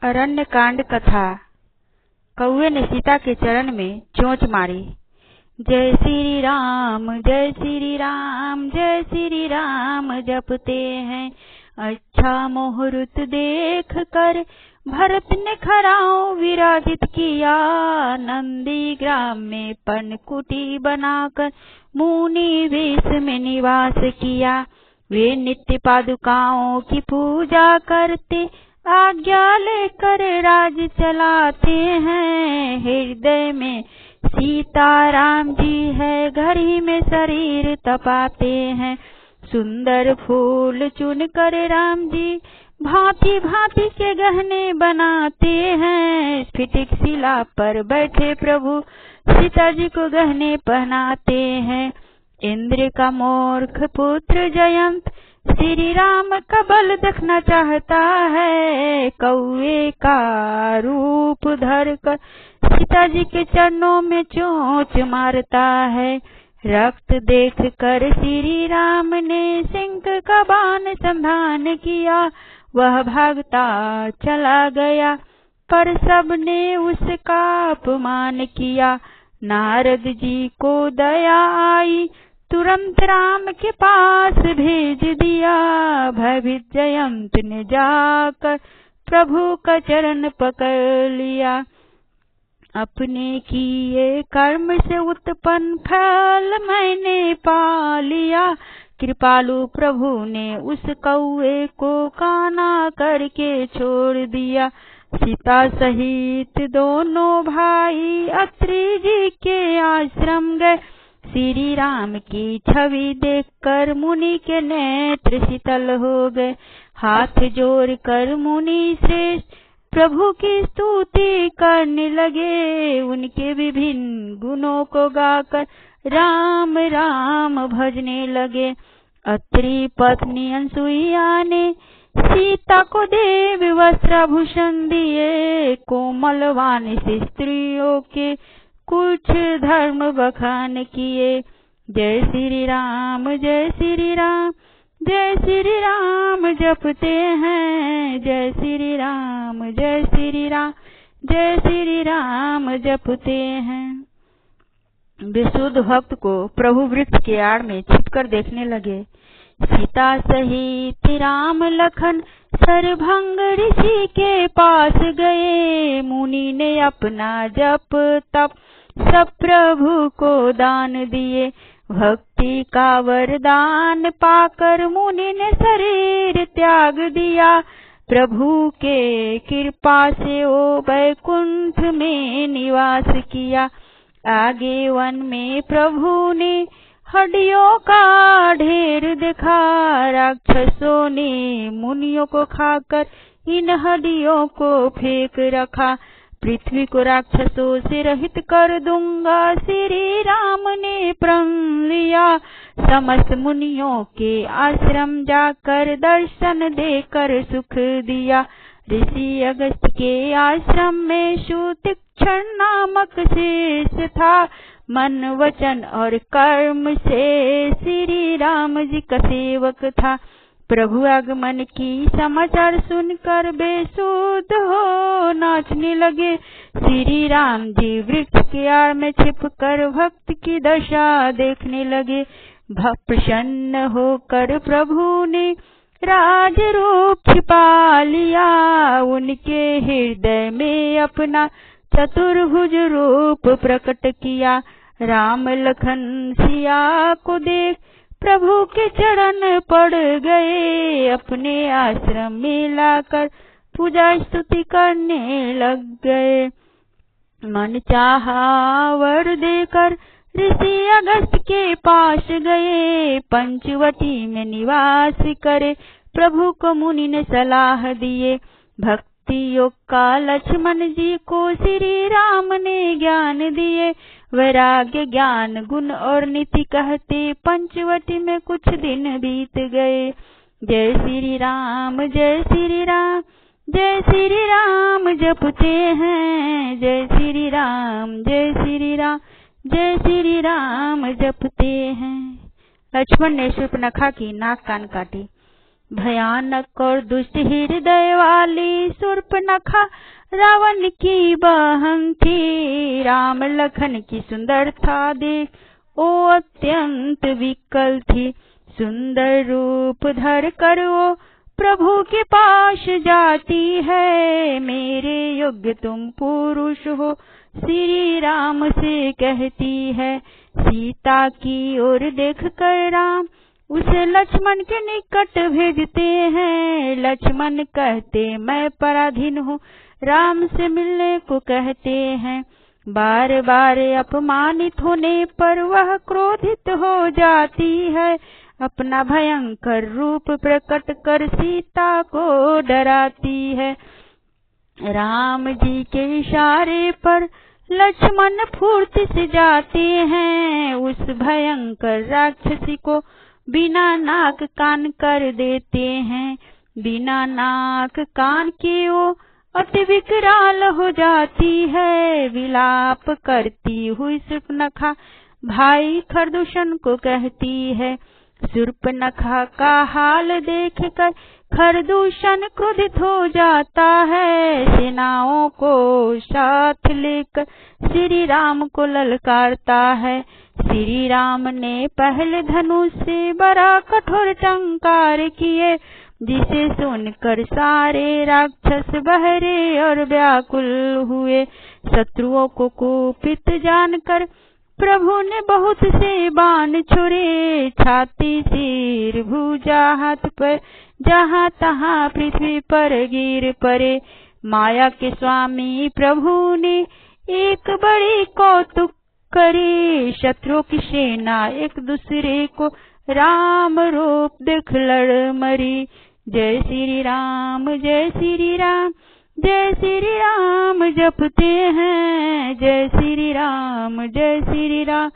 अरण्य कांड कथा। कौए ने सीता के चरण में चोंच मारी। जय श्री राम जय श्री राम जय श्री राम जपते हैं। अच्छा मुहूर्त देख कर भरत ने खराओं विराजित किया। नंदी ग्राम में पनकुटी बनाकर मुनि वेश में निवास किया। वे नित्य पादुकाओं की पूजा करते, आज्ञा लेकर राज चलाते हैं। हृदय में सीताराम जी है, घर ही में शरीर तपाते हैं। सुंदर फूल चुन कर राम जी भांति भांति के गहने बनाते हैं। स्फटिक शिला पर बैठे प्रभु सीता जी को गहने पहनाते हैं। इंद्र का मूर्ख पुत्र जयंत श्री राम का बल देखना चाहता है। कौए का रूप धर कर सीता जी के चरणों में चोंच मारता है। रक्त देख कर श्री राम ने सिंह का बाण संधान किया। वह भागता चला गया, पर सबने उसका अपमान किया। नारद जी को दया आई, तुरंत राम के पास भेज दिया। भयभीत जयंत ने जाकर प्रभु का चरण पकड़ लिया। अपने किए कर्म से उत्पन्न फल मैंने पा लिया। कृपालु प्रभु ने उस कौए को काना करके छोड़ दिया। सीता सहित दोनों भाई अत्रि जी के आश्रम गए। श्री राम की छवि देखकर मुनि के नेत्र शीतल हो गए। हाथ जोड़ कर मुनि श्रेष्ठ प्रभु की स्तुति करने लगे। उनके विभिन्न गुणों को गाकर राम राम भजने लगे। अत्रि पत्नी अनसुईया ने सीता को देव वस्त्राभूषण दिए। कोमल वाणी से स्त्रियों के कुछ धर्म बखान किए। जय श्री राम जय श्री राम जय श्री राम जपते हैं। जय श्री राम जय श्री राम जय श्री राम जपते हैं। विशुद्ध भक्त को प्रभु वृक्ष के आड़ में छिपकर देखने लगे। सीता सहित राम लखन सरभंग ऋषि के पास गए। मुनि ने अपना जप तप सब प्रभु को दान दिए। भक्ति का वरदान पाकर मुनि ने शरीर त्याग दिया। प्रभु के कृपा से ओ वैकुंठ में निवास किया। आगे वन में प्रभु ने हड्डियों का ढेर देखा। राक्षसों ने मुनियों को खाकर इन हड्डियों को फेंक रखा। पृथ्वी को राक्षसों से रहित कर दूंगा, श्री राम ने प्रण लिया। समस्त मुनियों के आश्रम जाकर दर्शन देकर सुख दिया। ऋषि अगस्त के आश्रम में सुतीक्ष्ण नामक शेष था। मन वचन और कर्म से श्री राम जी का सेवक था। प्रभु आगमन की समाचार सुनकर बेसुध हो नाचने लगे। श्री राम जी वृक्ष के आड़ में छिपकर भक्त की दशा देखने लगे। प्रसन्न होकर प्रभु ने राज रूप छिपा लिया। उनके हृदय में अपना चतुर्भुज रूप प्रकट किया। राम लखन सिया को देख प्रभु के चरण पड़ गए। अपने आश्रम में लाकर पूजा स्तुति करने लग गए। मन चाहा वर देकर ऋषि अगस्त के पास गए। पंचवटी में निवास करे प्रभु को मुनि ने सलाह दिए। भक्ति योग का लक्ष्मण जी को श्री राम ने ज्ञान दिए। वैराग्य ज्ञान गुण और नीति कहते पंचवटी में कुछ दिन बीत गए। जय श्री राम जय श्री राम जय श्री राम जपते हैं। जय श्री राम जय श्री राम जय श्री राम जपते हैं। लक्ष्मण ने शूर्पणखा की नाक कान काटी। भयानक और दुष्ट हृदय वाली शूर्पणखा रावण की बहन थी। राम लखन की सुंदरता देख वो अत्यंत विकल थी। सुंदर रूप धर कर वो प्रभु के पास जाती है। मेरे योग्य तुम पुरुष हो श्री राम से कहती है। सीता की ओर देख कर राम उसे लक्ष्मण के निकट भेजते हैं। लक्ष्मण कहते मैं पराधीन हूँ, राम से मिलने को कहते हैं। बार बार अपमानित होने पर वह क्रोधित हो जाती है। अपना भयंकर रूप प्रकट कर सीता को डराती है। राम जी के इशारे पर लक्ष्मण फुर्ती से जाते हैं। उस भयंकर राक्षसी को बिना नाक कान कर देते हैं। बिना नाक कान के वो अति विकराल हो जाती है। विलाप करती हुई शूर्पणखा भाई खरदूषण को कहती है। शूर्पणखा का हाल देखकर खरदूषण क्रोधित हो जाता है। सेनाओं को साथ लेकर श्री राम को ललकारता है। श्री राम ने पहले धनुष से बड़ा कठोर टंकार किए, जिसे सुनकर सारे राक्षस बहरे और व्याकुल हुए। शत्रुओं को कुपित जानकर प्रभु ने बहुत से बाण छोड़े। छाती, सिर, भुजा, हाथ पर जहाँ तहाँ पृथ्वी पर गिर पड़े। माया के स्वामी प्रभु ने एक बड़ी कौतुक करे। शत्रुओं की सेना एक दूसरे को राम रूप देख लड़ मरी। जय श्री राम, जय श्री राम, जय श्री राम जपते हैं। जय श्री राम, जय श्री राम,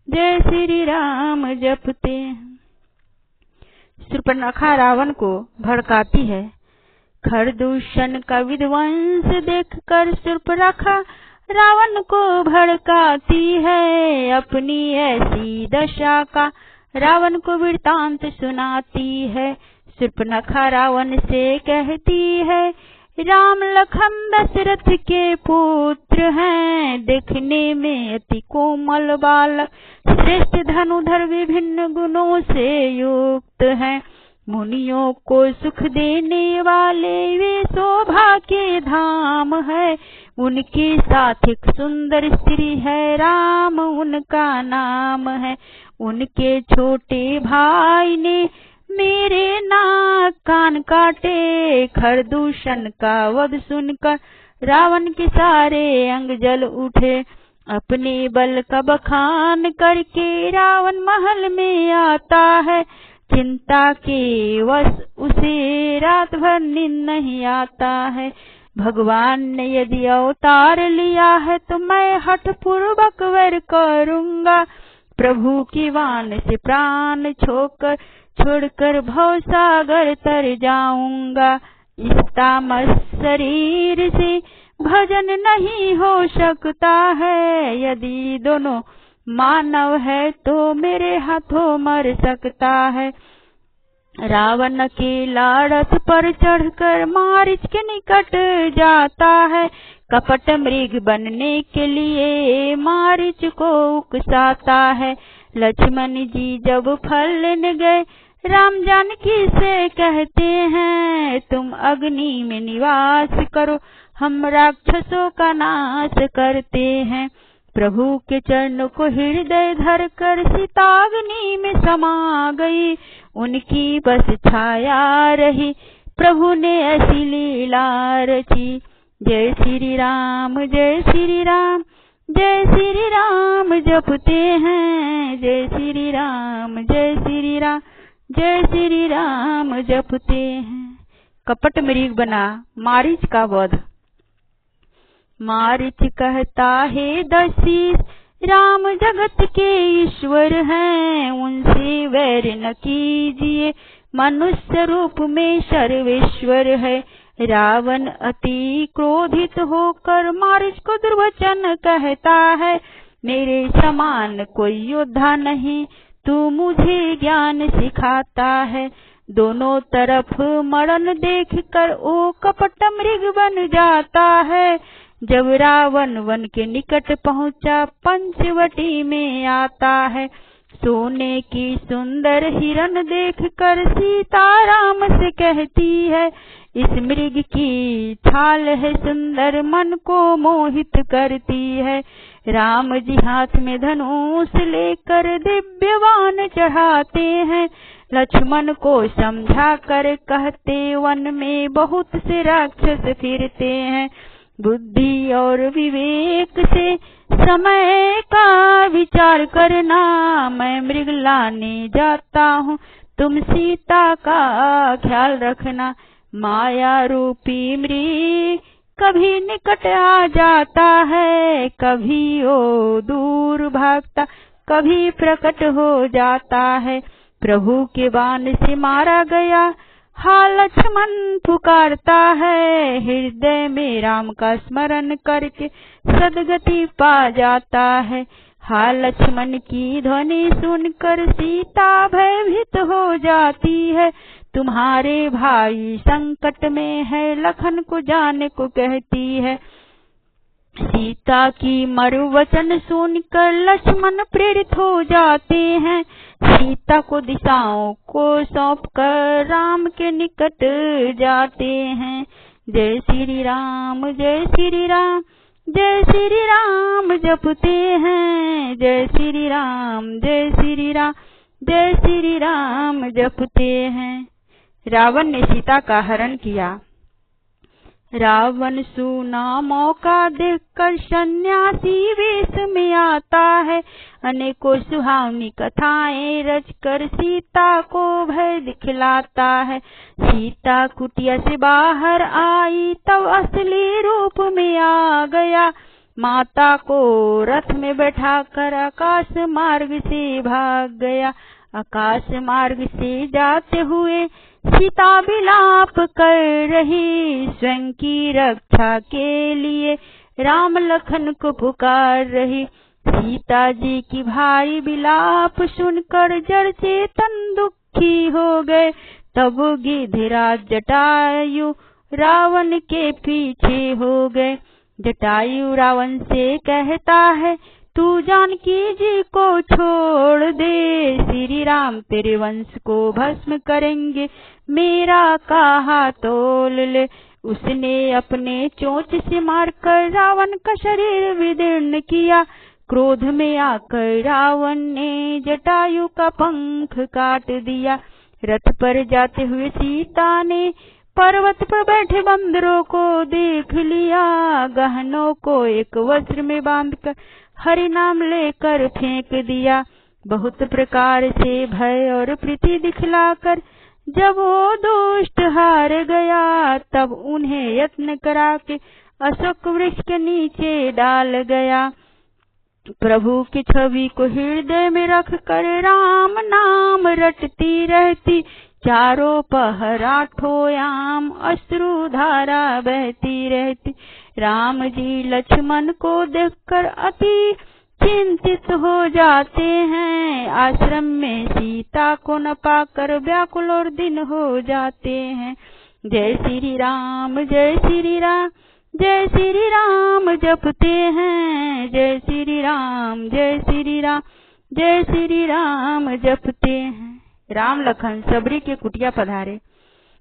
जय श्री राम जपते हैं। शूर्पणखा रावण को भड़काती है। खरदूषण का विध्वंस देखकर शूर्पणखा रावण को भड़काती है। अपनी ऐसी दशा का रावण को वृत्तांत सुनाती है। शूर्पणखा रावण से कहती है, राम लखन दशरथ के पुत्र हैं। देखने में अति कोमल बालक, श्रेष्ठ धनुधर, विभिन्न गुणों से युक्त हैं। मुनियों को सुख देने वाले वे शोभा के धाम है। उनके साथ एक सुंदर स्त्री है, राम उनका नाम है। उनके छोटे भाई ने मेरे नाक कान काटे। खरदूषण का वध सुनकर रावण के सारे अंग जल उठे। अपने बल का बखान करके रावण महल में आता है। चिंता के वश उसे रात भर नींद नहीं आता है। भगवान ने यदि अवतार लिया है तो मैं हठ पूर्वक वैर करूंगा। प्रभु की वाण से प्राण छोड़कर भवसागर तर जाऊंगा। इस तामस शरीर से भजन नहीं हो सकता है। यदि दोनों मानव है तो मेरे हाथों मर सकता है। रावण के लाड़थ पर चढ़कर मारीच के निकट जाता है। कपट मृग बनने के लिए मारीच को उकसाता है। लक्ष्मण जी जब फल लेने गए, राम जानकी से कहते हैं, तुम अग्नि में निवास करो, हम राक्षसों का नाश करते हैं। प्रभु के चरणों को हृदय धर कर सीता अग्नि में समा गई। उनकी बस छाया रही, प्रभु ने ऐसी लीला रची। जय श्री राम, जय श्री राम, जय श्री राम जपते हैं। जय श्री राम, जय श्री राम, जय श्री राम जपते हैं। कपट मृग बना मारीच का वध। मारीच कहता है दशीष, राम जगत के ईश्वर हैं, उनसे वैर न कीजिए, मनुष्य रूप में सर्वेश्वर है। रावण अति क्रोधित होकर मारीच को दुर्वचन कहता है, मेरे समान कोई योद्धा नहीं, तू मुझे ज्ञान सिखाता है। दोनों तरफ मरण देखकर ओ कपट मृग बन जाता है। जब रावण वन के निकट पहुंचा पंचवटी में आता है। सोने की सुंदर हिरन देखकर सीता राम से कहती है, इस मृग की छाल है सुंदर, मन को मोहित करती है। राम जी हाथ में धनुष लेकर दिव्य बाण चढ़ाते हैं। लक्ष्मण को समझा कर कहते, वन में बहुत से राक्षस फिरते हैं। बुद्धि और विवेक से समय का विचार करना, मैं मृग लाने जाता हूँ, तुम सीता का ख्याल रखना। माया रूपी मृग कभी निकट आ जाता है, कभी वो दूर भागता, कभी प्रकट हो जाता है। प्रभु के बाण से मारा गया, हा लक्ष्मण पुकारता है। हृदय में राम का स्मरण करके सदगति पा जाता है। हा लक्ष्मण की ध्वनि सुनकर सीता भयभीत हो जाती है। तुम्हारे भाई संकट में है, लखन को जाने को कहती है। सीता की मरु वचन सुनकर लक्ष्मण प्रेरित हो जाते हैं। सीता को दिशाओं को सौंपकर राम के निकट जाते हैं। जय श्री राम, जय श्री राम, जय श्री राम जपते हैं। जय श्री राम, जय श्री राम, जय श्री राम जपते हैं। रावण ने सीता का हरण किया। रावण सुना मौका देखकर सन्यासी वेश में आता है। अनेकों सुहावनी कथाएं रचकर सीता को भय दिखलाता है। सीता कुटिया से बाहर आई तब असली रूप में आ गया। माता को रथ में बैठाकर आकाश मार्ग से भाग गया। आकाश मार्ग से जाते हुए सीता विलाप कर रही, स्वयं की रक्षा के लिए राम लखन को पुकार रही। सीता जी की भारी विलाप सुनकर जड़ से तन दुखी हो गए। तब गिधिराज जटायु रावण के पीछे हो गए। जटायु रावण से कहता है, तू जानकी जी को छोड़ दे, श्री राम तेरे वंश को भस्म करेंगे, मेरा कहा तोल ले। उसने अपने चोंच से मारकर रावण का शरीर विदीर्ण किया। क्रोध में आकर रावण ने जटायु का पंख काट दिया। रथ पर जाते हुए सीता ने पर्वत पर बैठे बंदरों को देख लिया। गहनों को एक वस्त्र में बांधकर हरि नाम लेकर फेंक दिया। बहुत प्रकार से भय और प्रीति दिखलाकर जब वो दुष्ट हार गया, तब उन्हें यत्न करा के अशोक वृक्ष के नीचे डाल गया। प्रभु की छवि को हृदय में रख कर राम नाम रटती रहती। चारों पहर आठों याम अश्रु धारा बहती रहती। राम जी लक्ष्मण को देखकर अति चिंतित हो जाते हैं। आश्रम में सीता को न पाकर व्याकुल और दिन हो जाते हैं। जय श्री राम, जय श्री राम, जय श्री राम जपते हैं। जय श्री राम, जय श्री राम, जय श्री राम जपते हैं। राम लखन सबरी के कुटिया पधारे।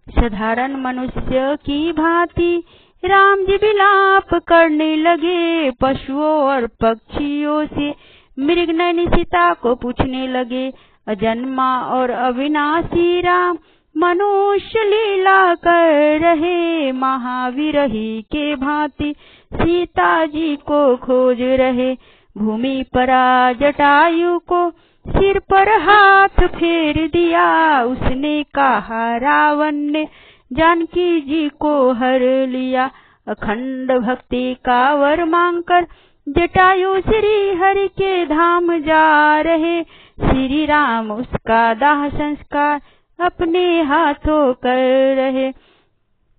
साधारण मनुष्य की भांति राम जी विलाप करने लगे। पशुओं और पक्षियों से मृगनयनी सीता को पूछने लगे। अजन्मा और अविनाशी राम मनुष्य लीला कर रहे। महावीरही के भांति सीता जी को खोज रहे। भूमि पर जटायु को सिर पर हाथ फेर दिया। उसने कहा, रावण ने जानकी जी को हर लिया। अखंड भक्ति का वर मांगकर जटायु श्री हरि के धाम जा रहे। श्री राम उसका दाह संस्कार अपने हाथों कर रहे।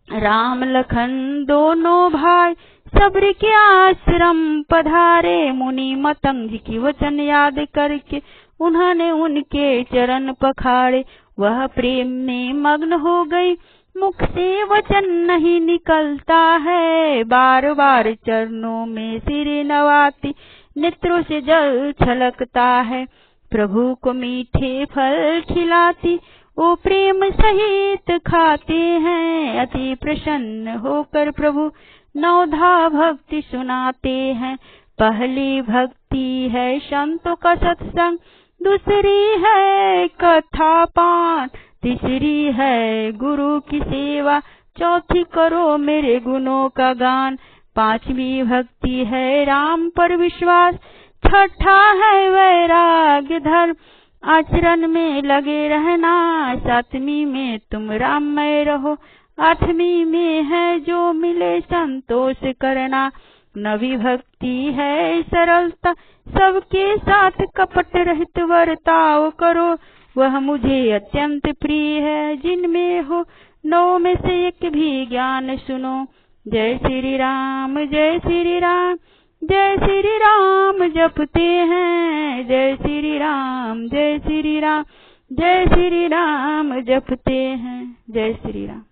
राम लखन दोनों भाई सबरी के आश्रम पधारे। मुनि मतंग की वचन याद करके उन्होंने उनके चरण पखाड़े। वह प्रेम में मग्न हो गई, मुख से वचन नहीं निकलता है। बार बार चरणों में सिर नवाती, नेत्रों से जल छलकता है। प्रभु को मीठे फल खिलाती, वो प्रेम सहित खाते हैं। अति प्रसन्न होकर प्रभु नवधा भक्ति सुनाते हैं। पहली भक्ति है संतों का सत्संग, दूसरी है कथा पाठ, तीसरी है गुरु की सेवा, चौथी करो मेरे गुणों का गान। पांचवी भक्ति है राम पर विश्वास, छठा है वैराग्य धर्म, आचरण में लगे रहना। सातवीं में तुम राममय रहो, आठवीं में है जो मिले संतोष करना। नवी भक्ति है सरलता, सबके साथ कपट रहित वर्ताव करो, वह मुझे अत्यंत प्रिय है। जिनमें हो 9 में से एक भी ज्ञान सुनो। जय श्री राम जय श्री राम जय श्री राम जपते हैं। जय श्री राम जय श्री राम जय श्री राम जपते हैं। जय श्री राम।